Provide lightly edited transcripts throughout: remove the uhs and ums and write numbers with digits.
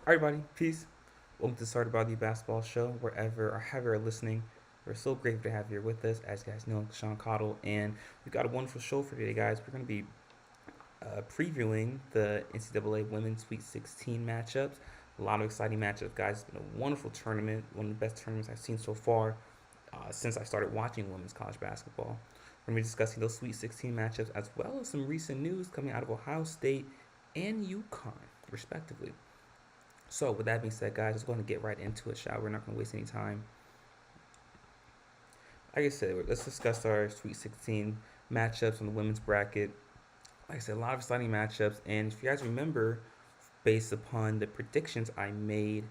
Alright, everybody, peace. Welcome to the Start About the Basketball Show, wherever or however you're listening. We're so grateful to have you here with us. As you guys know, I'm Sean Cottle, and we've got a wonderful show for today, guys. We're going to be previewing the NCAA Women's Sweet 16 matchups. A lot of exciting matchups, guys. It's been a wonderful tournament, one of the best tournaments I've seen so far since I started watching women's college basketball. We're going to be discussing those Sweet 16 matchups as well as some recent news coming out of Ohio State and UConn, respectively. So, with that being said, guys, let's go ahead and get right into it, shall we? We're not going to waste any time. Like I said, let's discuss our Sweet 16 matchups on the women's bracket. Like I said, a lot of exciting matchups. And if you guys remember, based upon the predictions I made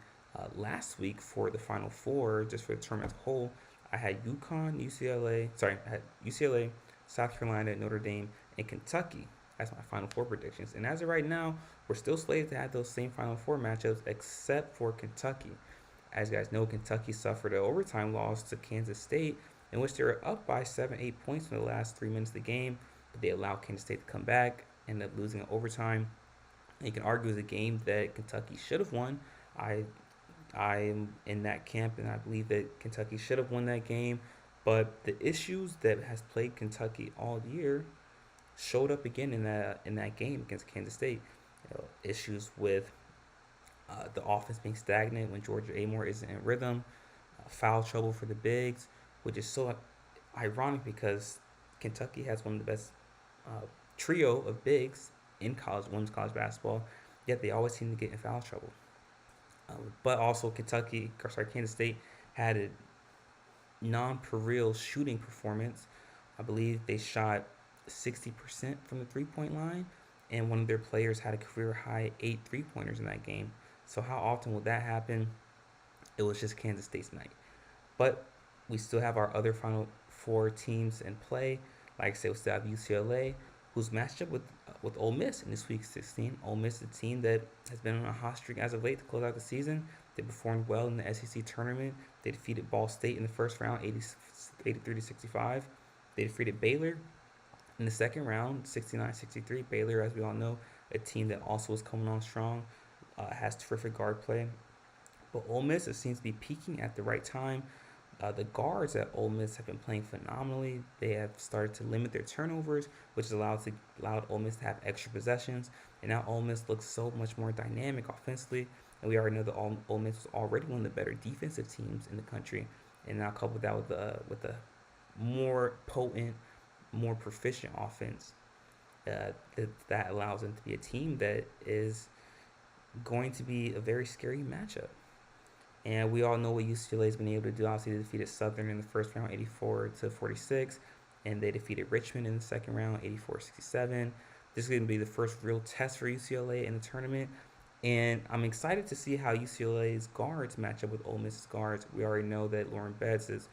last week for the Final Four, just for the tournament as a whole, I had I had UCLA, South Carolina, Notre Dame, and Kentucky as my Final Four predictions. And as of right now, we're still slated to have those same Final Four matchups, except for Kentucky. As you guys know, Kentucky suffered an overtime loss to Kansas State, in which they were up by 7, 8 points in the last 3 minutes of the game, but they allowed Kansas State to come back, ended up losing in overtime. And you can argue it's a game that Kentucky should have won. I I am in that camp, and I believe that Kentucky should have won that game. But the issues that has plagued Kentucky all year showed up again in that game against Kansas State. Issues with the offense being stagnant when Georgia Amore isn't in rhythm, foul trouble for the bigs, which is so ironic because Kentucky has one of the best uh, trio of bigs in women's college basketball, yet they always seem to get in foul trouble. But also Kansas State had a non-perennial shooting performance. I believe they shot 60% from the three-point line, and one of their players had a career high 8 three-pointers in that game. So how often would that happen? It was just Kansas State's night. But we still have our other Final Four teams in play. Like I said, we still have UCLA, who's matched up with Ole Miss in this week 16. Ole Miss, a team that has been on a hot streak as of late to close out the season. They performed well in the SEC tournament. They defeated Ball State in the first round, 83 to 65. They defeated Baylor in the second round, 69-63. Baylor, as we all know, a team that also is coming on strong, has terrific guard play. But Ole Miss, it seems to be peaking at the right time. The guards at Ole Miss have been playing phenomenally. They have started to limit their turnovers, which has allowed Ole Miss to have extra possessions. And now Ole Miss looks so much more dynamic offensively. And we already know that Ole Miss was already one of the better defensive teams in the country. And now couple that with a more potent, more proficient offense, that allows them to be a team that is going to be a very scary matchup. And we all know what UCLA has been able to do. Obviously, they defeated Southern in the first round, 84 to 46, and they defeated Richmond in the second round, 84-67. This is going to be the first real test for UCLA in the tournament, and I'm excited to see how UCLA's guards match up with Ole Miss's guards. We already know that Lauren Betts is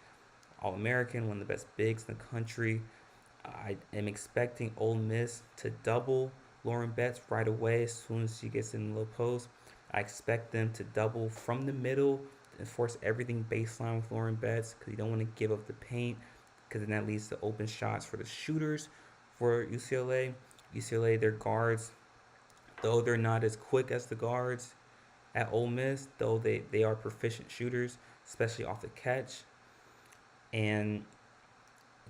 All-American, one of the best bigs in the country. I am expecting Ole Miss to double Lauren Betts right away as soon as she gets in the low post. I expect them to double from the middle and force everything baseline with Lauren Betts because you don't want to give up the paint because then that leads to open shots for the shooters for UCLA. UCLA, their guards, though they're not as quick as the guards at Ole Miss, though they are proficient shooters, especially off the catch. And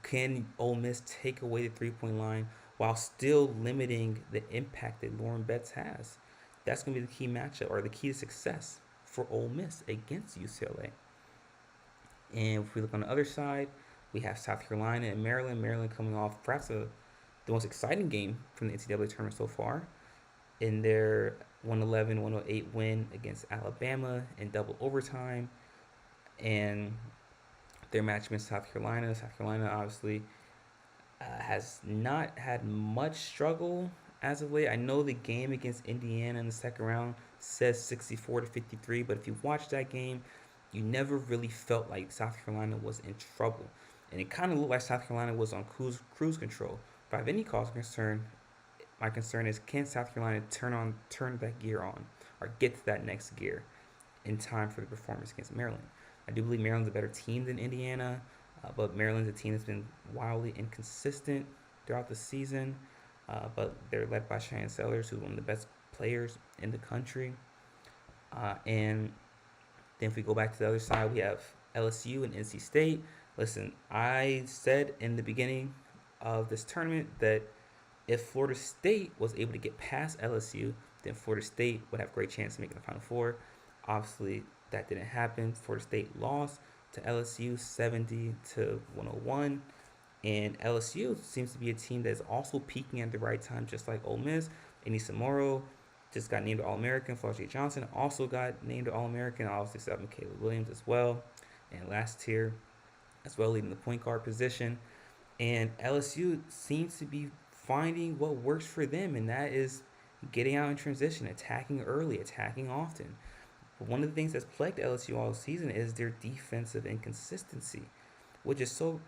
can Ole Miss take away the three-point line while still limiting the impact that Lauren Betts has? That's going to be the key matchup or the key to success for Ole Miss against UCLA. And if we look on the other side, we have South Carolina and Maryland. Maryland coming off perhaps the most exciting game from the NCAA tournament so far in their 111-108 win against Alabama in double overtime. And their match against South Carolina. South Carolina obviously has not had much struggle as of late. I know the game against Indiana in the second round says 64 to 53, but if you watch that game, you never really felt like South Carolina was in trouble. And it kind of looked like South Carolina was on cruise control. If I have any cause of concern, my concern is can South Carolina turn that gear on or get to that next gear in time for the performance against Maryland. I do believe Maryland's a better team than Indiana, but Maryland's a team that's been wildly inconsistent throughout the season. But they're led by Cheyenne Sellers, who's one of the best players in the country. And then if we go back to the other side, we have LSU and NC State. Listen, I said in the beginning of this tournament that if Florida State was able to get past LSU, then Florida State would have a great chance of making the Final Four. Obviously, that didn't happen. Florida State lost to LSU 70 to 101. And LSU seems to be a team that's also peaking at the right time, just like Ole Miss. Anissa Morrow just got named All American. Flau'jae Johnson also got named All American. Obviously, so Caleb Williams as well. And last tier as well, leading the point guard position. And LSU seems to be finding what works for them, and that is getting out in transition, attacking early, attacking often. But one of the things that's plagued LSU all season is their defensive inconsistency, which is so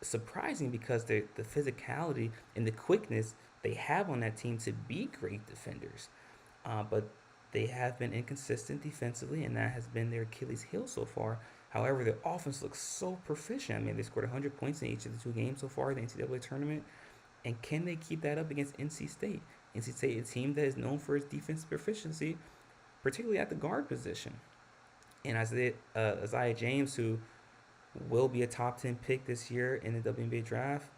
surprising because the physicality and the quickness they have on that team to be great defenders. But they have been inconsistent defensively, and that has been their Achilles heel so far. However, their offense looks so proficient. I mean, they scored 100 points in each of the two games so far in the NCAA tournament. And can they keep that up against NC State? NC State, a team that is known for its defensive proficiency, particularly at the guard position. And Isaiah James, who will be a top 10 pick this year in the WNBA draft,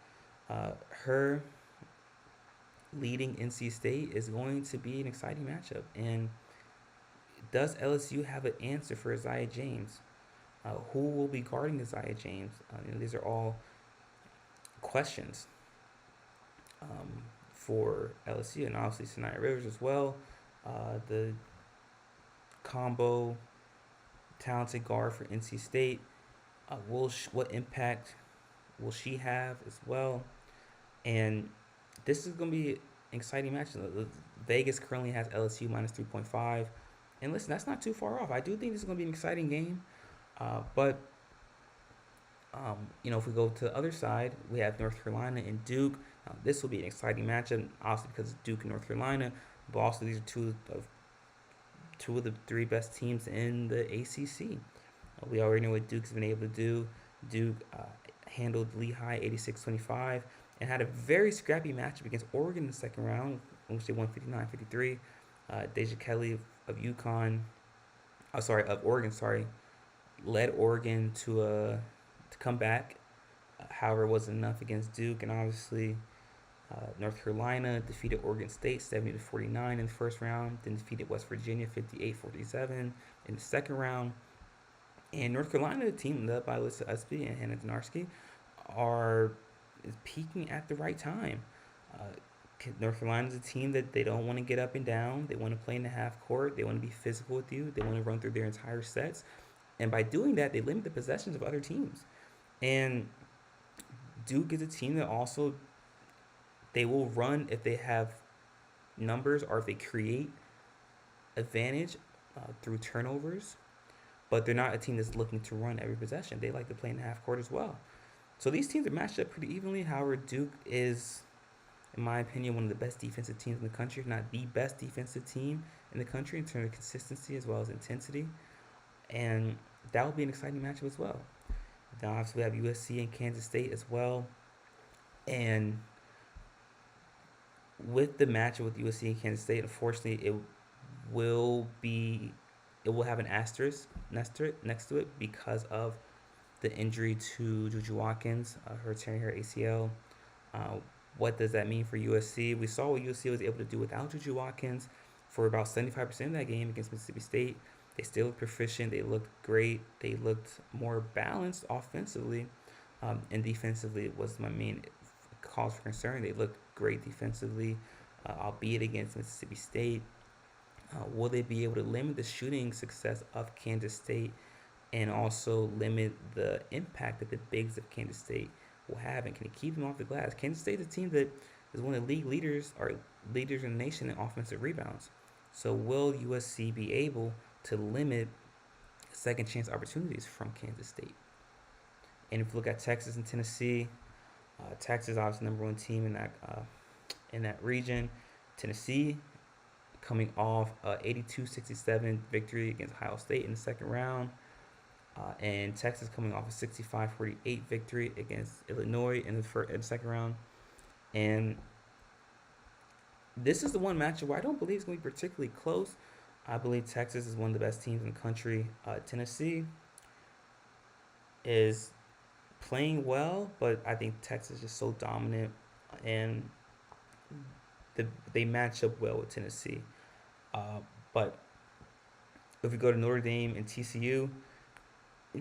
her leading NC State is going to be an exciting matchup. And does LSU have an answer for Isaiah James? Who will be guarding Isaiah James? These are all questions for LSU, and obviously Sanaya Rivers as well. The combo talented guard for NC State. What impact will she have as well? And this is going to be an exciting match. Vegas currently has LSU minus 3.5. And listen, that's not too far off. I do think this is going to be an exciting game. But if we go to the other side, we have North Carolina and Duke. This will be an exciting matchup, obviously because it's Duke and North Carolina. But also, these are two of the three best teams in the ACC. We already know what Duke's been able to do. Duke handled Lehigh 86-25 and had a very scrappy matchup against Oregon in the second round, in which they won 59-53. Deja Kelly of Oregon, led Oregon to come back. However, it wasn't enough against Duke, and obviously North Carolina defeated Oregon State 70-49 in the first round, then defeated West Virginia 58-47 in the second round. And North Carolina, the team led by Alyssa Espy and Hannah Donarski, is peaking at the right time. North Carolina is a team that they don't want to get up and down. They want to play in the half court. They want to be physical with you. They want to run through their entire sets. And by doing that, they limit the possessions of other teams. And Duke is a team that also, they will run if they have numbers or if they create advantage through turnovers. But they're not a team that's looking to run every possession. They like to play in the half court as well. So these teams are matched up pretty evenly. However, Duke is, in my opinion, one of the best defensive teams in the country, if not the best defensive team in the country in terms of consistency as well as intensity. And that will be an exciting matchup as well. Then obviously we have USC and Kansas State as well. And with the matchup with USC and Kansas State, unfortunately, it will have an asterisk next to it because of the injury to Juju Watkins, her tearing her ACL. What does that mean for USC? We saw what USC was able to do without Juju Watkins for about 75% of that game against Mississippi State. They still looked proficient. They looked great. They looked more balanced offensively, and defensively was my main cause for concern. They looked great defensively, albeit against Mississippi State. Will they be able to limit the shooting success of Kansas State and also limit the impact that the bigs of Kansas State will have? And can it keep them off the glass? Kansas State is a team that is one of the league leaders or leaders in the nation in offensive rebounds. So will USC be able to limit second chance opportunities from Kansas State? And if you look at Texas and Tennessee, Texas obviously number one team in that region. Tennessee coming off 82-67 victory against Ohio State in the second round. And Texas coming off a 65-48 victory against Illinois in the second round. And this is the one matchup where I don't believe it's going to be particularly close. I believe Texas is one of the best teams in the country. Tennessee is playing well, but I think Texas is just so dominant, and the, they match up well with Tennessee. But if we go to Notre Dame and TCU,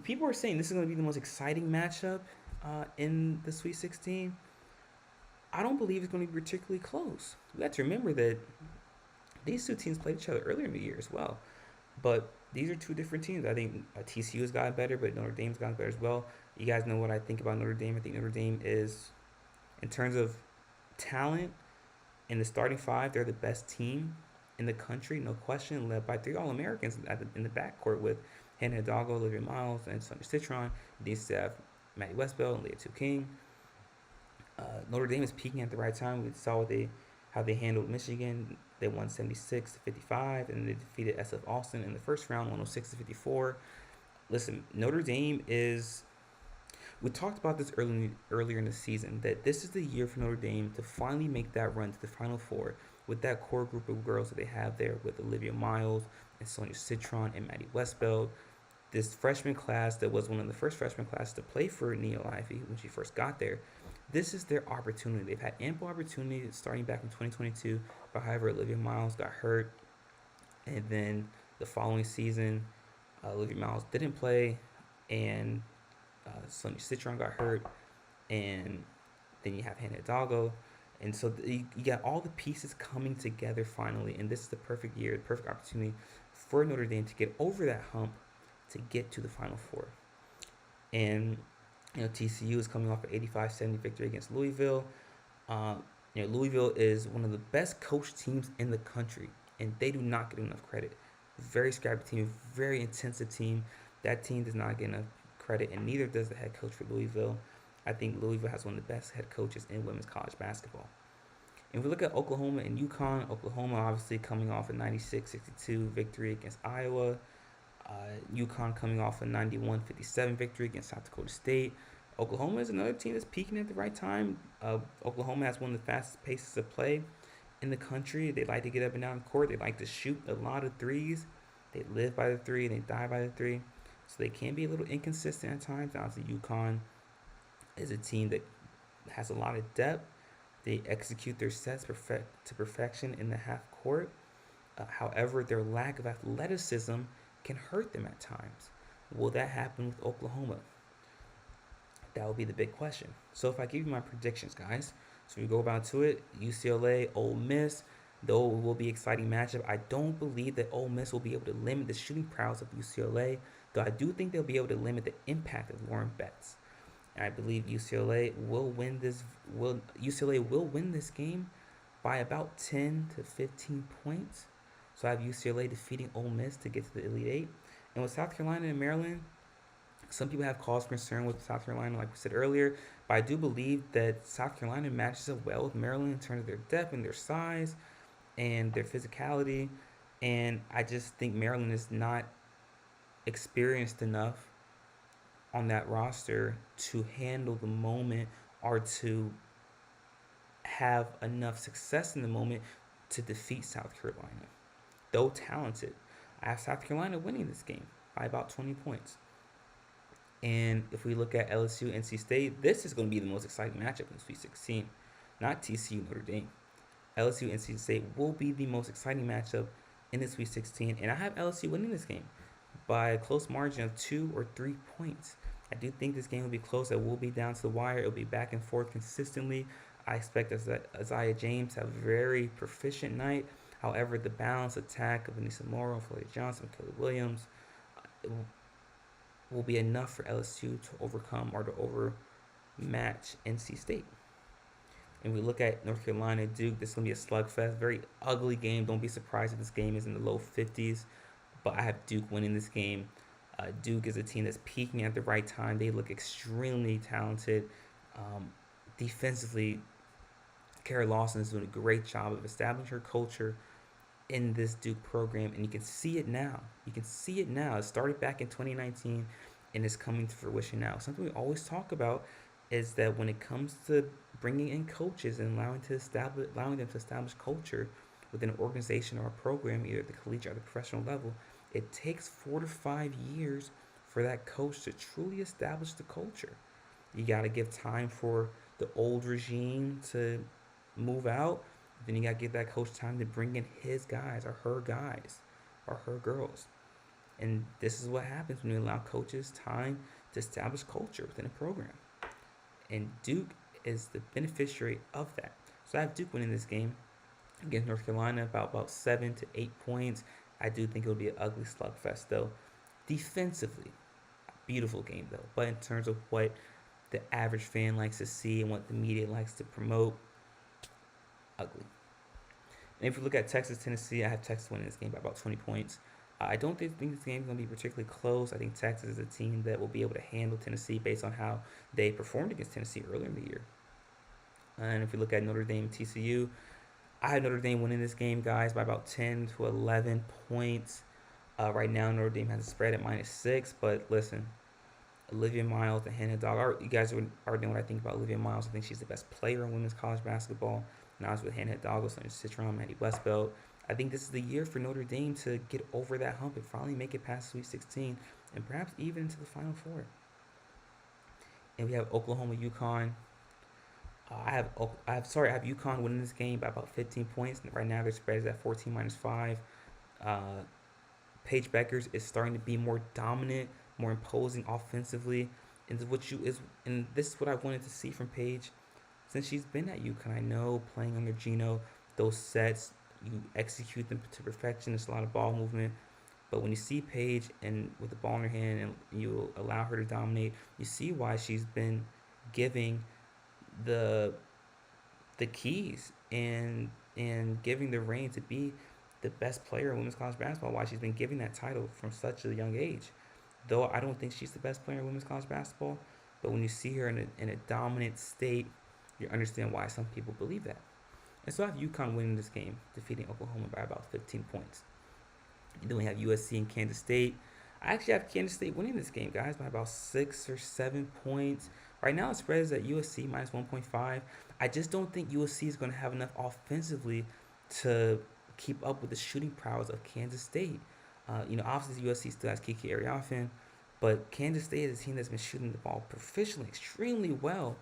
people are saying this is going to be the most exciting matchup in the Sweet 16. I don't believe it's going to be particularly close. We have to remember that these two teams played each other earlier in the year as well. But these are two different teams. I think TCU has gotten better, but Notre Dame's gotten better as well. You guys know what I think about Notre Dame. I think Notre Dame is, in terms of talent, in the starting five, they're the best team in the country, no question, led by three All-Americans in the backcourt with Hannah Hidalgo, Olivia Miles, and Sonia Citron. These have Maddie Westbeld and Leah Two King. Notre Dame is peaking at the right time. We saw how they handled Michigan. They won 76-55, and they defeated SF Austin in the first round, 106-54. Listen, Notre Dame is. We talked about this earlier in the season that this is the year for Notre Dame to finally make that run to the Final Four with that core group of girls that they have there with Olivia Miles and Sonia Citron and Maddie Westbeld. This freshman class that was one of the first freshman classes to play for Neil Ivey when she first got there. This is their opportunity. They've had ample opportunity starting back in 2022, but however, Olivia Miles got hurt, and then the following season, Olivia Miles didn't play, and Sonia Citron got hurt, and then you have Hannah Hidalgo. And so you got all the pieces coming together finally, and this is the perfect year, the perfect opportunity for Notre Dame to get over that hump to get to the Final Four. And TCU is coming off an 85-70 victory against Louisville. Louisville is one of the best coached teams in the country, and they do not get enough credit. Very scrappy team, very intensive team. That team does not get enough credit, and neither does the head coach for Louisville. I think Louisville has one of the best head coaches in women's college basketball. And if we look at Oklahoma and UConn, Oklahoma obviously coming off a 96-62 victory against Iowa. UConn coming off a 91-57 victory against South Dakota State. Oklahoma is another team that's peaking at the right time. Oklahoma has one of the fastest paces of play in the country. They like to get up and down the court. They like to shoot a lot of threes. They live by the three. They die by the three. So they can be a little inconsistent at times. Obviously, UConn is a team that has a lot of depth. They execute their sets to perfection in the half court. However, their lack of athleticism can hurt them at times. Will that happen with Oklahoma? That will be the big question. So if I give you my predictions, guys, so we go about to it, UCLA, Ole Miss, though it will be an exciting matchup, I don't believe that Ole Miss will be able to limit the shooting prowess of UCLA, though I do think they'll be able to limit the impact of Lauren Betts. And I believe UCLA will win this game by about 10 to 15 points. So I have UCLA defeating Ole Miss to get to the Elite Eight. And with South Carolina and Maryland, some people have cause for concern with South Carolina, like we said earlier, but I do believe that South Carolina matches up well with Maryland in terms of their depth and their size and their physicality. And I just think Maryland is not experienced enough on that roster to handle the moment or to have enough success in the moment to defeat South Carolina. Though talented, I have South Carolina winning this game by about 20 points. And if we look at LSU, NC State, this is going to be the most exciting matchup in Sweet 16, not TCU, Notre Dame. LSU, NC State will be the most exciting matchup in the Sweet 16, and I have LSU winning this game by a close margin of 2 or 3 points. I do think this game will be close. It will be down to the wire. It will be back and forth consistently. I expect Isaiah James to have a very proficient night. However, the balanced attack of Anissa Morrow, Floyd Johnson, Kelly Williams will be enough for LSU to overcome or to overmatch NC State. And we look at North Carolina, Duke. This is going to be a slugfest, very ugly game. Don't be surprised if this game is in the low 50s. But I have Duke winning this game. Duke is a team that's peaking at the right time. They look extremely talented. Defensively, Kara Lawson is doing a great job of establishing her culture in this Duke program, and you can see it now. It started back in 2019, and it's coming to fruition now. Something we always talk about is that when it comes to bringing in coaches and allowing them to establish culture, within an organization or a program, either at the collegiate or the professional level, it takes 4 to 5 years for that coach to truly establish the culture. You got to give time for the old regime to move out. Then you got to give that coach time to bring in his guys or her girls. And this is what happens when you allow coaches time to establish culture within a program. And Duke is the beneficiary of that. So I have Duke winning this game against North Carolina about 7 to 8 points. I do think it'll be an ugly slugfest though. Defensively, beautiful game though. But in terms of what the average fan likes to see and what the media likes to promote, ugly. And if you look at Texas, Tennessee, I have Texas winning this game by about 20 points. I don't think this game is going to be particularly close. I think Texas is a team that will be able to handle Tennessee based on how they performed against Tennessee earlier in the year. And if you look at Notre Dame, TCU, I have Notre Dame winning this game, guys, by about 10 to 11 points. Right now, Notre Dame has a spread at -6. But listen, Olivia Miles, the handhead dog. You guys already know what I think about Olivia Miles. I think she's the best player in women's college basketball. And I was with handhead dog, so Citron, Maddie Westbelt. I think this is the year for Notre Dame to get over that hump and finally make it past Sweet 16 and perhaps even into the Final Four. And we have Oklahoma, UConn. I have UConn winning this game by about 15 points. Right now, their spread is at 14 -5. Paige Beckers is starting to be more dominant, more imposing offensively, and this is what I wanted to see from Paige since she's been at UConn. I know playing under Gino, those sets you execute them to perfection. There's a lot of ball movement, but when you see Paige and with the ball in her hand and you allow her to dominate, you see why she's been giving the keys and giving the reign to be the best player in women's college basketball. Why she's been giving that title from such a young age. Though I don't think she's the best player in women's college basketball, but when you see her in a dominant state, you understand why some people believe that. And so I have UConn winning this game, defeating Oklahoma by about 15 points. And then we have USC and Kansas State. I actually have Kansas State winning this game, guys, by about 6 or 7 points. Right now, the spread is at USC -1.5. I just don't think USC is going to have enough offensively to keep up with the shooting prowess of Kansas State. Obviously, USC still has Kiki Ariafin, but Kansas State is a team that's been shooting the ball proficiently, extremely well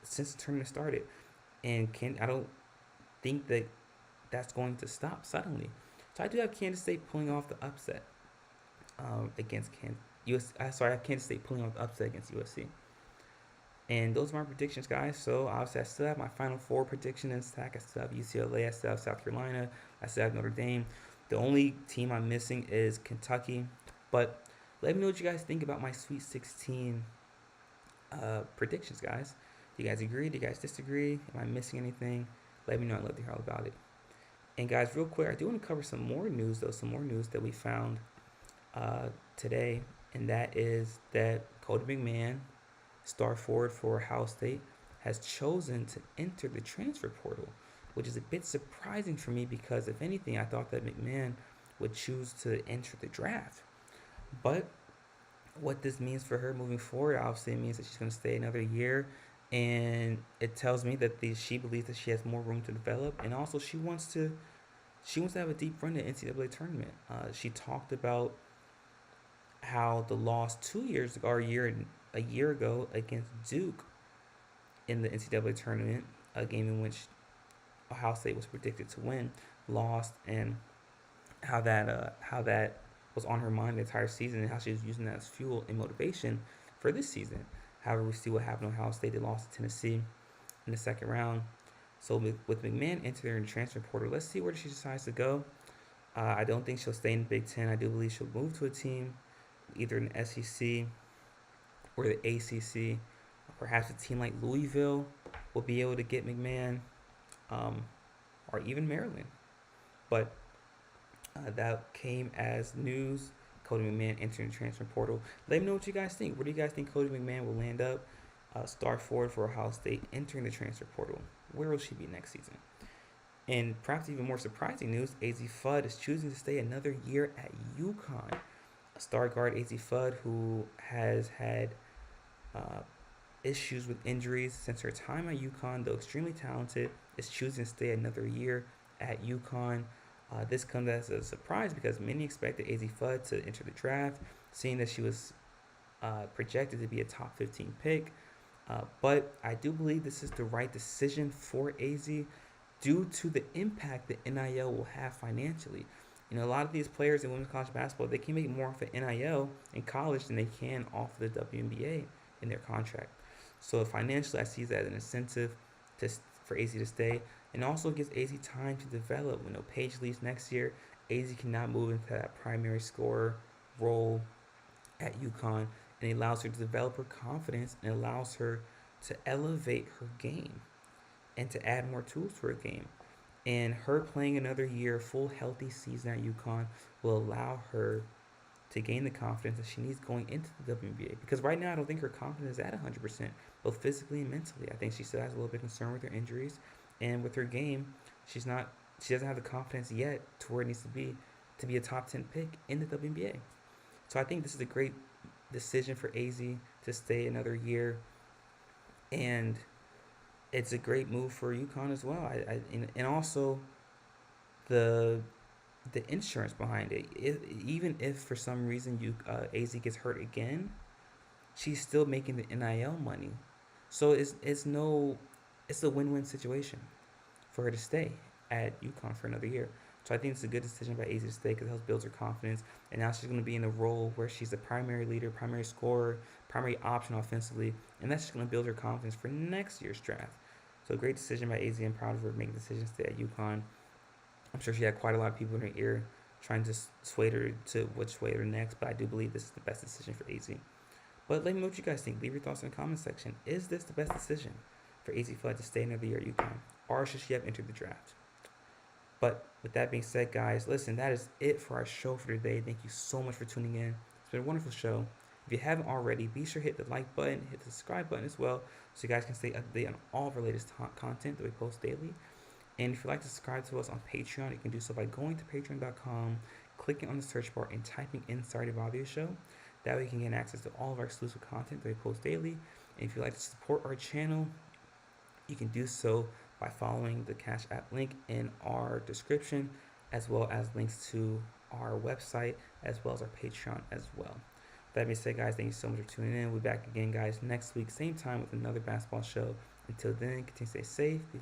since the tournament started. And I don't think that that's going to stop suddenly. So I do have Kansas State pulling off the upset against I have Kansas State pulling off the upset against USC. And those are my predictions, guys. So obviously, I still have my Final Four prediction in stack. I still have UCLA. I still have South Carolina. I still have Notre Dame. The only team I'm missing is Kentucky. But let me know what you guys think about my Sweet 16 predictions, guys. Do you guys agree? Do you guys disagree? Am I missing anything? Let me know. I'd love to hear all about it. And guys, real quick, I do want to cover some more news, though. Some more news that we found today. And that is that Cody McMahon, star forward for Ohio State, has chosen to enter the transfer portal, which is a bit surprising for me because, if anything, I thought that McMahon would choose to enter the draft. But what this means for her moving forward, obviously, it means that she's going to stay another year, and it tells me that she believes that she has more room to develop, and also she wants to have a deep run in the NCAA tournament. She talked about how the loss 2 years ago, or a year ago against Duke in the NCAA tournament, a game in which Ohio State was predicted to win, lost, and how that was on her mind the entire season, and how she was using that as fuel and motivation for this season. However, we see what happened to Ohio State. They lost to Tennessee in the second round. So with McMahon entering the transfer portal, let's see where she decides to go. I don't think she'll stay in the Big Ten. I do believe she'll move to a team, either in the SEC or the ACC. Perhaps a team like Louisville will be able to get McMahon, or even Maryland. But that came as news. Cody McMahon entering the transfer portal. Let me know what you guys think. Where do you guys think Cody McMahon will land up? Star forward for Ohio State entering the transfer portal. Where will she be next season? And perhaps even more surprising news, AZ Fudd is choosing to stay another year at UConn. Star guard AZ Fudd, who has had issues with injuries since her time at UConn, though extremely talented, is choosing to stay another year at UConn. This comes as a surprise because many expected AZ Fudd to enter the draft, seeing that she was projected to be a top 15 pick. But I do believe this is the right decision for AZ due to the impact that NIL will have financially. A lot of these players in women's college basketball, they can make more off of NIL in college than they can off of the WNBA in their contract. So financially, I see that as an incentive to, for AZ to stay, and also gives AZ time to develop. When Paige leaves next year, AZ cannot move into that primary scorer role at UConn, and it allows her to develop her confidence and allows her to elevate her game and to add more tools to her game. And her playing another year, full healthy season at UConn, will allow her to gain the confidence that she needs going into the WNBA. Because right now, I don't think her confidence is at 100%, both physically and mentally. I think she still has a little bit of concern with her injuries, and with her game, she's not. She doesn't have the confidence yet to where it needs to be a top 10 pick in the WNBA. So I think this is a great decision for AZ to stay another year, and it's a great move for UConn as well. And also the insurance behind it. Even if for some reason AZ gets hurt again, she's still making the NIL money. So it's a win-win situation for her to stay at UConn for another year. So I think it's a good decision by AZ to stay because it helps build her confidence. And now she's going to be in a role where she's the primary leader, primary scorer, primary option offensively. And that's just going to build her confidence for next year's draft. So great decision by AZ. I'm proud of her making decisions to stay at UConn. I'm sure she had quite a lot of people in her ear trying to sway her to which way or next. But I do believe this is the best decision for AZ. But let me know what you guys think. Leave your thoughts in the comment section. Is this the best decision for AZ Fudd to stay another year at UConn? Or should she have entered the draft? But with that being said, guys, listen, that is it for our show for today. Thank you so much for tuning in. It's been a wonderful show. If you haven't already, be sure to hit the like button, hit the subscribe button as well, so you guys can stay up to date on all of our latest content that we post daily. And if you'd like to subscribe to us on Patreon, you can do so by going to patreon.com, clicking on the search bar, and typing in Saturday Bobby Show. That way you can get access to all of our exclusive content that we post daily. And if you'd like to support our channel, you can do so by following the Cash App link in our description, as well as links to our website, as well as our Patreon as well. That being said, guys, thank you so much for tuning in. We'll be back again, guys, next week, same time with another basketball show. Until then, continue to stay safe, be